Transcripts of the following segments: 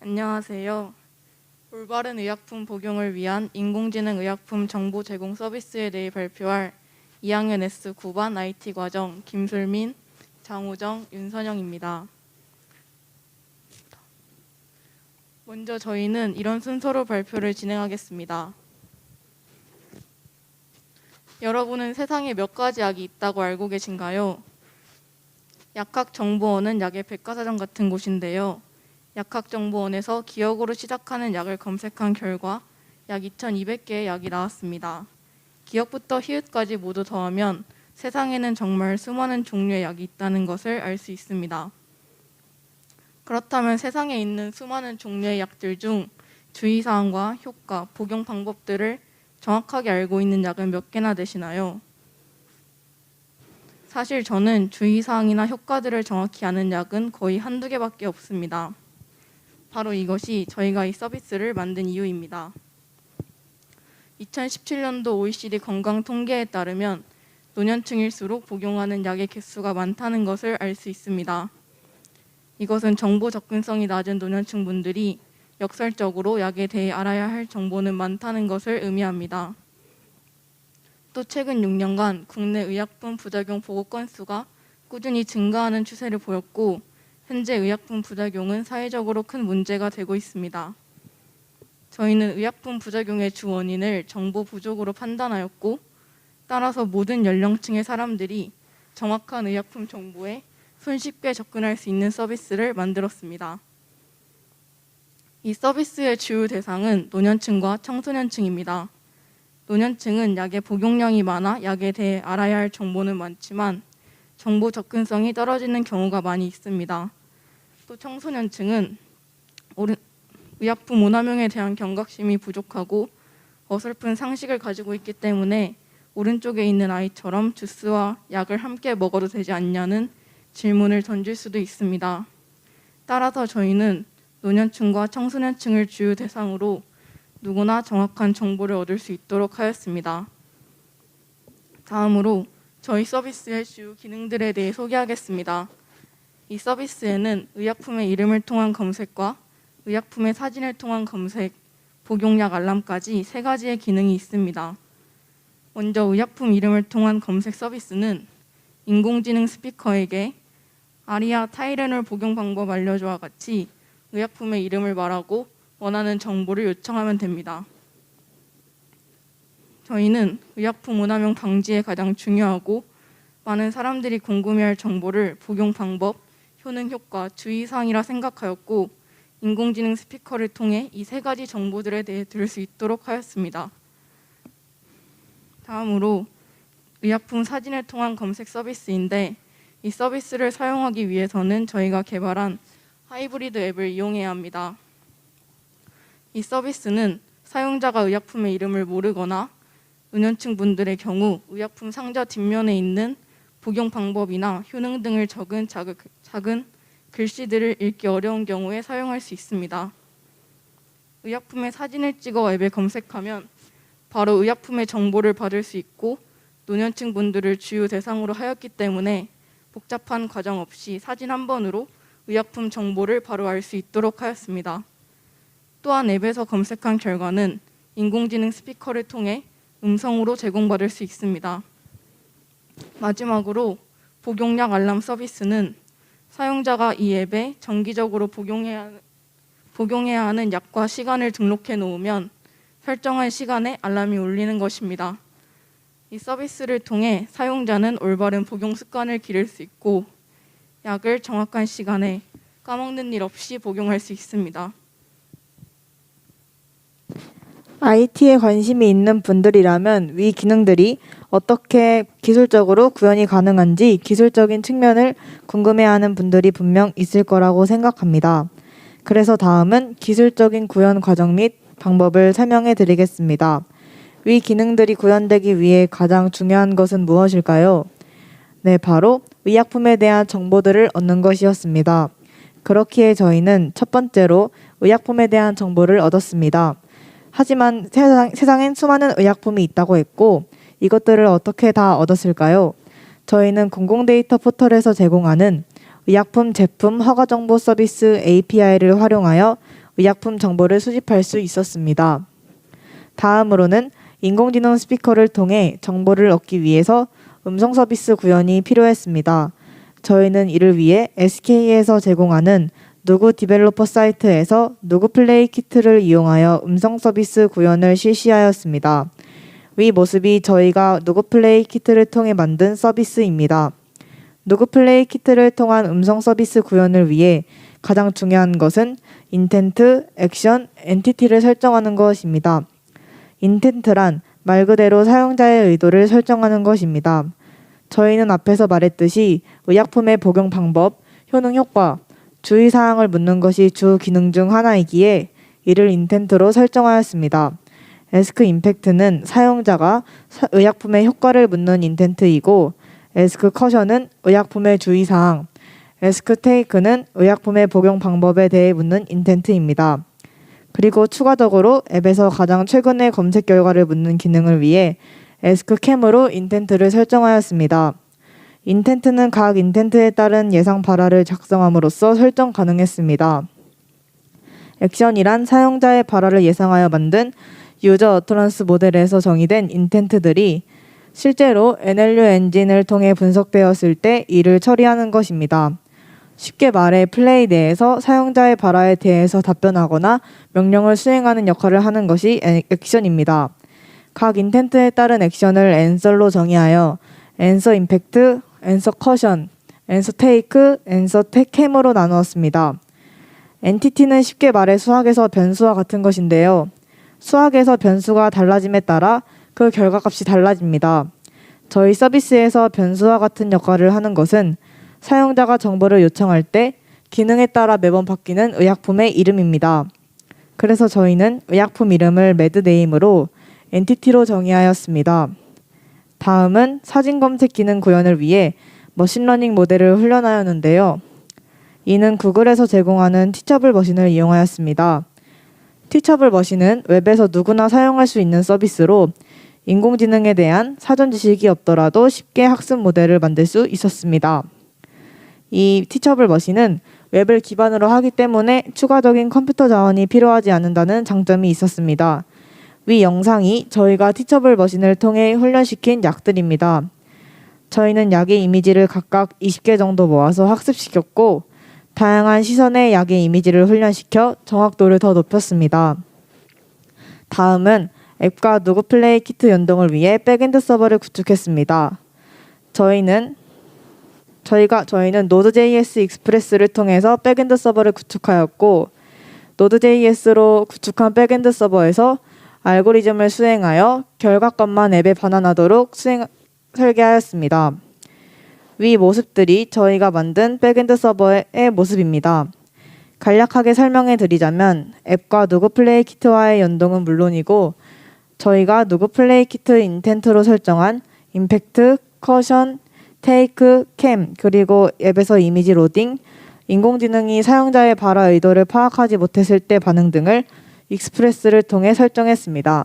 안녕하세요. 올바른 의약품 복용을 위한 인공지능 의약품 정보 제공 서비스에 대해 발표할 2학년 S 9반 IT 과정 김솔민, 장우정, 윤선영입니다. 먼저 저희는 이런 순서로 발표를 진행하겠습니다. 여러분은 세상에 몇 가지 약이 있다고 알고 계신가요? 약학정보원은 약의 백과사전 같은 곳인데요. 약학정보원에서 기억으로 시작하는 약을 검색한 결과 약 2200개의 약이 나왔습니다. 기억부터 히읗까지 모두 더하면 세상에는 정말 수많은 종류의 약이 있다는 것을 알 수 있습니다. 그렇다면 세상에 있는 수많은 종류의 약들 중 주의사항과 효과, 복용 방법들을 정확하게 알고 있는 약은 몇 개나 되시나요? 사실 저는 주의사항이나 효과들을 정확히 아는 약은 거의 한두 개밖에 없습니다. 바로 이것이 저희가 이 서비스를 만든 이유입니다. 2017년도 OECD 건강 통계에 따르면 노년층일수록 복용하는 약의 개수가 많다는 것을 알 수 있습니다. 이것은 정보 접근성이 낮은 노년층 분들이 역설적으로 약에 대해 알아야 할 정보는 많다는 것을 의미합니다. 또 최근 6년간 국내 의약품 부작용 보고 건수가 꾸준히 증가하는 추세를 보였고 현재 의약품 부작용은 사회적으로 큰 문제가 되고 있습니다. 저희는 의약품 부작용의 주 원인을 정보 부족으로 판단하였고 따라서 모든 연령층의 사람들이 정확한 의약품 정보에 손쉽게 접근할 수 있는 서비스를 만들었습니다. 이 서비스의 주요 대상은 노년층과 청소년층입니다. 노년층은 약의 복용량이 많아 약에 대해 알아야 할 정보는 많지만 정보 접근성이 떨어지는 경우가 많이 있습니다. 또 청소년층은 의약품 오남용에 대한 경각심이 부족하고 어설픈 상식을 가지고 있기 때문에 오른쪽에 있는 아이처럼 주스와 약을 함께 먹어도 되지 않냐는 질문을 던질 수도 있습니다. 따라서 저희는 노년층과 청소년층을 주요 대상으로 누구나 정확한 정보를 얻을 수 있도록 하였습니다. 다음으로 저희 서비스의 주요 기능들에 대해 소개하겠습니다. 이 서비스에는 의약품의 이름을 통한 검색과 의약품의 사진을 통한 검색, 복용약 알람까지 3가지의 기능이 있습니다. 먼저 의약품 이름을 통한 검색 서비스는 인공지능 스피커에게 아리아 타이레놀 복용 방법 알려줘와 같이 의약품의 이름을 말하고 원하는 정보를 요청하면 됩니다. 저희는 의약품 오남용 방지에 가장 중요하고 많은 사람들이 궁금해할 정보를 복용 방법, 효능 효과, 주의사항이라 생각하였고 인공지능 스피커를 통해 이 3가지 정보들에 대해 들을 수 있도록 하였습니다. 다음으로 의약품 사진을 통한 검색 서비스인데 이 서비스를 사용하기 위해서는 저희가 개발한 하이브리드 앱을 이용해야 합니다. 이 서비스는 사용자가 의약품의 이름을 모르거나 노년층 분들의 경우 의약품 상자 뒷면에 있는 복용 방법이나 효능 등을 적은 작은 글씨들을 읽기 어려운 경우에 사용할 수 있습니다. 의약품의 사진을 찍어 앱에 검색하면 바로 의약품의 정보를 받을 수 있고 노년층 분들을 주요 대상으로 하였기 때문에 복잡한 과정 없이 사진 한 번으로 의약품 정보를 바로 알 수 있도록 하였습니다. 또한 앱에서 검색한 결과는 인공지능 스피커를 통해 음성으로 제공받을 수 있습니다. 마지막으로 복용약 알람 서비스는 사용자가 이 앱에 정기적으로 복용해야 하는 약과 시간을 등록해 놓으면 설정한 시간에 알람이 울리는 것입니다. 이 서비스를 통해 사용자는 올바른 복용 습관을 기를 수 있고 약을 정확한 시간에 까먹는 일 없이 복용할 수 있습니다. IT에 관심이 있는 분들이라면 위 기능들이 어떻게 기술적으로 구현이 가능한지 기술적인 측면을 궁금해하는 분들이 분명 있을 거라고 생각합니다. 그래서 다음은 기술적인 구현 과정 및 방법을 설명해 드리겠습니다. 위 기능들이 구현되기 위해 가장 중요한 것은 무엇일까요? 네, 바로 의약품에 대한 정보들을 얻는 것이었습니다. 그렇기에 저희는 첫 번째로 의약품에 대한 정보를 얻었습니다. 하지만 세상엔 수많은 의약품이 있다고 했고 이것들을 어떻게 다 얻었을까요? 저희는 공공데이터 포털에서 제공하는 의약품 제품 허가정보 서비스 API를 활용하여 의약품 정보를 수집할 수 있었습니다. 다음으로는 인공지능 스피커를 통해 정보를 얻기 위해서 음성 서비스 구현이 필요했습니다. 저희는 이를 위해 SK에서 제공하는 누구 디벨로퍼 사이트에서 누구 플레이 키트를 이용하여 음성 서비스 구현을 실시하였습니다. 위 모습이 저희가 누구 플레이 키트를 통해 만든 서비스입니다. 누구 플레이 키트를 통한 음성 서비스 구현을 위해 가장 중요한 것은 인텐트, 액션, 엔티티를 설정하는 것입니다. 인텐트란 말 그대로 사용자의 의도를 설정하는 것입니다. 저희는 앞에서 말했듯이 의약품의 복용 방법, 효능 효과, 주의사항을 묻는 것이 주 기능 중 하나이기에 이를 인텐트로 설정하였습니다. 에스크 임팩트는 사용자가 의약품의 효과를 묻는 인텐트이고 에스크 커션은 의약품의 주의사항, 에스크 테이크는 의약품의 복용 방법에 대해 묻는 인텐트입니다. 그리고 추가적으로 앱에서 가장 최근의 검색 결과를 묻는 기능을 위해 에스크 캠으로 인텐트를 설정하였습니다. 인텐트는 각 인텐트에 따른 예상 발화를 작성함으로써 설정 가능했습니다. 액션이란 사용자의 발화를 예상하여 만든 유저 어터런스 모델에서 정의된 인텐트들이 실제로 NLU 엔진을 통해 분석되었을 때 이를 처리하는 것입니다. 쉽게 말해 플레이 내에서 사용자의 발화에 대해서 답변하거나 명령을 수행하는 역할을 하는 것이 액션입니다. 각 인텐트에 따른 액션을 앤서로 정의하여 앤서 임팩트, 앤서 커션, 앤서 테이크, 앤서 캠으로 나누었습니다. 엔티티는 쉽게 말해 수학에서 변수와 같은 것인데요. 수학에서 변수가 달라짐에 따라 그 결과값이 달라집니다. 저희 서비스에서 변수와 같은 역할을 하는 것은 사용자가 정보를 요청할 때 기능에 따라 매번 바뀌는 의약품의 이름입니다. 그래서 저희는 의약품 이름을 매드네임으로 엔티티로 정의하였습니다. 다음은 사진 검색 기능 구현을 위해 머신러닝 모델을 훈련하였는데요. 이는 구글에서 제공하는 티처블 머신을 이용하였습니다. 티처블 머신은 웹에서 누구나 사용할 수 있는 서비스로 인공지능에 대한 사전 지식이 없더라도 쉽게 학습 모델을 만들 수 있었습니다. 이 티처블 머신은 웹을 기반으로 하기 때문에 추가적인 컴퓨터 자원이 필요하지 않는다는 장점이 있었습니다. 위 영상이 저희가 티처블 머신을 통해 훈련시킨 약들입니다. 저희는 약의 이미지를 각각 20개 정도 모아서 학습시켰고 다양한 시선의 약의 이미지를 훈련시켜 정확도를 더 높였습니다. 다음은 앱과 누구 플레이 키트 연동을 위해 백엔드 서버를 구축했습니다. 저희는 Node.js 익스프레스를 통해서 백엔드 서버를 구축하였고 Node.js로 구축한 백엔드 서버에서 알고리즘을 수행하여 결과값만 앱에 반환하도록 설계하였습니다. 위 모습들이 저희가 만든 백엔드 서버의 모습입니다. 간략하게 설명해 드리자면 앱과 누구 플레이 키트와의 연동은 물론이고 저희가 누구 플레이 키트 인텐트로 설정한 임팩트, 커션, 테이크, 캠, 그리고 앱에서 이미지 로딩, 인공지능이 사용자의 발화 의도를 파악하지 못했을 때 반응 등을 익스프레스를 통해 설정했습니다.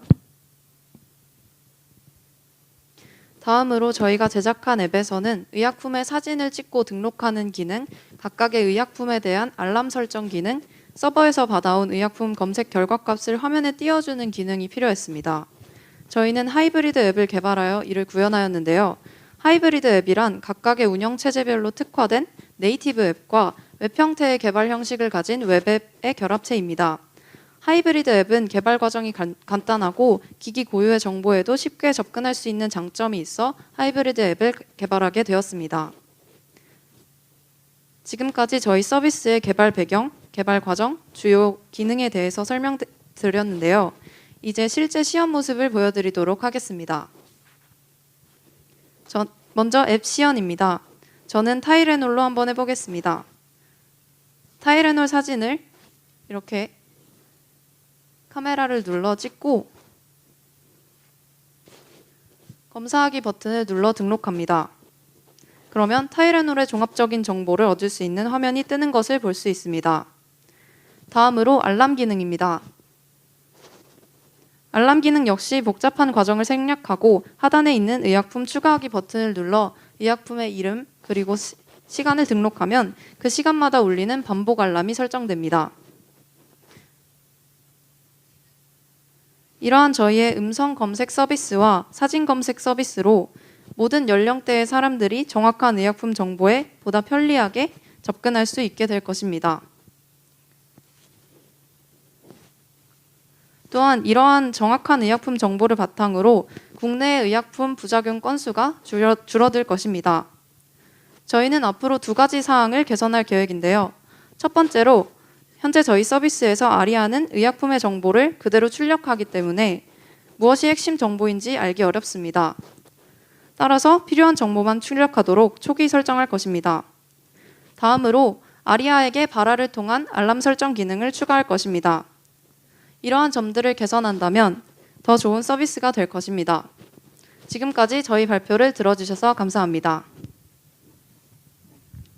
다음으로 저희가 제작한 앱에서는 의약품의 사진을 찍고 등록하는 기능, 각각의 의약품에 대한 알람 설정 기능, 서버에서 받아온 의약품 검색 결과값을 화면에 띄워주는 기능이 필요했습니다. 저희는 하이브리드 앱을 개발하여 이를 구현하였는데요. 하이브리드 앱이란 각각의 운영체제별로 특화된 네이티브 앱과 웹 형태의 개발 형식을 가진 웹앱의 결합체입니다. 하이브리드 앱은 개발 과정이 간단하고 기기 고유의 정보에도 쉽게 접근할 수 있는 장점이 있어 하이브리드 앱을 개발하게 되었습니다. 지금까지 저희 서비스의 개발 배경, 개발 과정, 주요 기능에 대해서 설명드렸는데요. 이제 실제 시험 모습을 보여드리도록 하겠습니다. 먼저 앱 시연입니다. 저는 타이레놀로 한번 해보겠습니다. 타이레놀 사진을 이렇게 카메라를 눌러 찍고 검사하기 버튼을 눌러 등록합니다. 그러면 타이레놀의 종합적인 정보를 얻을 수 있는 화면이 뜨는 것을 볼 수 있습니다. 다음으로 알람 기능입니다. 알람 기능 역시 복잡한 과정을 생략하고 하단에 있는 의약품 추가하기 버튼을 눌러 의약품의 이름 그리고 시간을 등록하면 그 시간마다 울리는 반복 알람이 설정됩니다. 이러한 저희의 음성 검색 서비스와 사진 검색 서비스로 모든 연령대의 사람들이 정확한 의약품 정보에 보다 편리하게 접근할 수 있게 될 것입니다. 또한 이러한 정확한 의약품 정보를 바탕으로 국내의 의약품 부작용 건수가 줄어들 것입니다. 저희는 앞으로 2가지 사항을 개선할 계획인데요. 첫 번째로 현재 저희 서비스에서 아리아는 의약품의 정보를 그대로 출력하기 때문에 무엇이 핵심 정보인지 알기 어렵습니다. 따라서 필요한 정보만 출력하도록 초기 설정할 것입니다. 다음으로 아리아에게 발화를 통한 알람 설정 기능을 추가할 것입니다. 이러한 점들을 개선한다면 더 좋은 서비스가 될 것입니다. 지금까지 저희 발표를 들어주셔서 감사합니다.